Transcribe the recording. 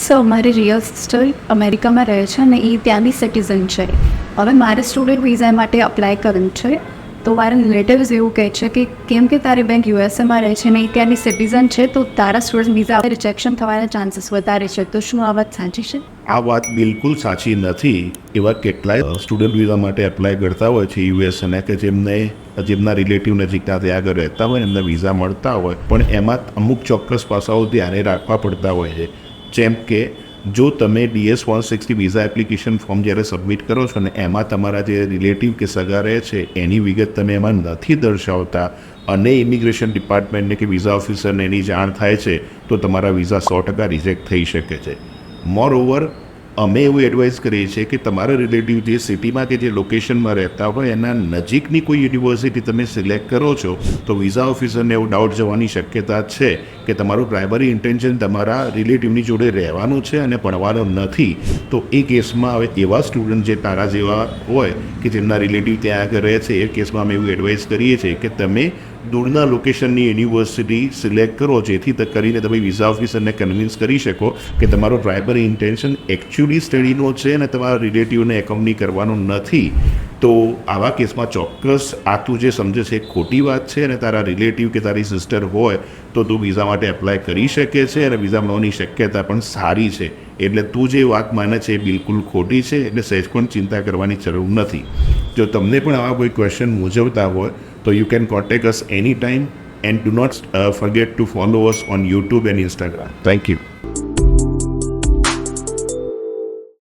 સો મારી real sister અમેરિકામાં રહે છે અને એ ત્યાંની સિટીઝન છે. હવે મારે સ્ટુડન્ટ વિઝા માટે અપ્લાય કરવું છે, તો મારા રિલેટિવ્સ એવું કહે છે કે કેમ કે તારી બેંક યુએસએમાં રહે છે ને એ ત્યાંની સિટીઝન છે, તો તારા સ્ટુડન્ટ વિઝા રિજેક્શન થવાના ચાન્સીસ વધારે છે. તો શું આ વાત સાચી છે? આ વાત બિલકુલ સાચી નથી. એવા કેટલાય સ્ટુડન્ટ વિઝા માટે એપ્લાય કરતા હોય છે યુએસએને કે જેમના રિલેટિવ નજીકના ત્યાં આગળ રહેતા હોય એમને વિઝા મળતા હોય, પણ એમાં અમુક ચોક્કસ પાસાઓ ધ્યાને રાખવા પડતા હોય છે. જેમ કે જો તમે DS-160 વિઝા એપ્લિકેશન ફોર્મ જ્યારે સબમિટ કરો છો ને એમાં તમારા જે રિલેટિવ કે સગા રહે છે એની વિગત તમે એમાં નથી દર્શાવતા અને ઇમિગ્રેશન ડિપાર્ટમેન્ટને કે વિઝા ઓફિસરને એની જાણ થાય છે, તો તમારા વિઝા 100% રિજેક્ટ થઈ શકે છે. મોરઓવર અમે એવું એડવાઇસ કરીએ છીએ કે તમારા રિલેટિવ જે સિટીમાં કે જે લોકેશનમાં રહેતા હોય એના નજીકની કોઈ યુનિવર્સિટી તમે સિલેક્ટ કરો છો, તો વિઝા ઓફિસરને એવું ડાઉટ જવાની શક્યતા છે કે તમારું પ્રાઇમરી ઇન્ટેન્શન તમારા રિલેટિવની જોડે રહેવાનું છે અને ભણવાનું નથી. તો એ કેસમાં હવે એવા સ્ટુડન્ટ જે તારા જેવા હોય કે જેમના રિલેટિવ ત્યાં આગળ રહે છે, એ કેસમાં અમે એવું એડવાઇસ કરીએ છીએ કે તમે દૂરના લોકેશનની યુનિવર્સિટી સિલેક્ટ કરો, જેથી કરીને તમે વિઝા ઓફિસરને કન્વિન્સ કરી શકો કે તમારો પ્રાઇમરી ઇન્ટેન્શન એકચ્યુઅલી સ્ટડીનો છે અને તમારા રિલેટિવને એકોમ્પની કરવાનું નથી. તો આવા કેસમાં ચોક્કસ આ તું જે સમજે છે એ ખોટી વાત છે અને તારા રિલેટિવ કે તારી સિસ્ટર હોય તો તું વિઝા માટે એપ્લાય કરી શકે છે અને વિઝા મળવાની શક્યતા પણ સારી છે. એટલે તું જે વાત માને છે એ બિલકુલ ખોટી છે, એટલે સહેજ પણ ચિંતા કરવાની જરૂર નથી. જો તમને પણ આવા કોઈ ક્વેશ્ચન મૂંઝવતા હોય તો you can contact us anytime and do not forget to follow us on YouTube and Instagram. Thank you.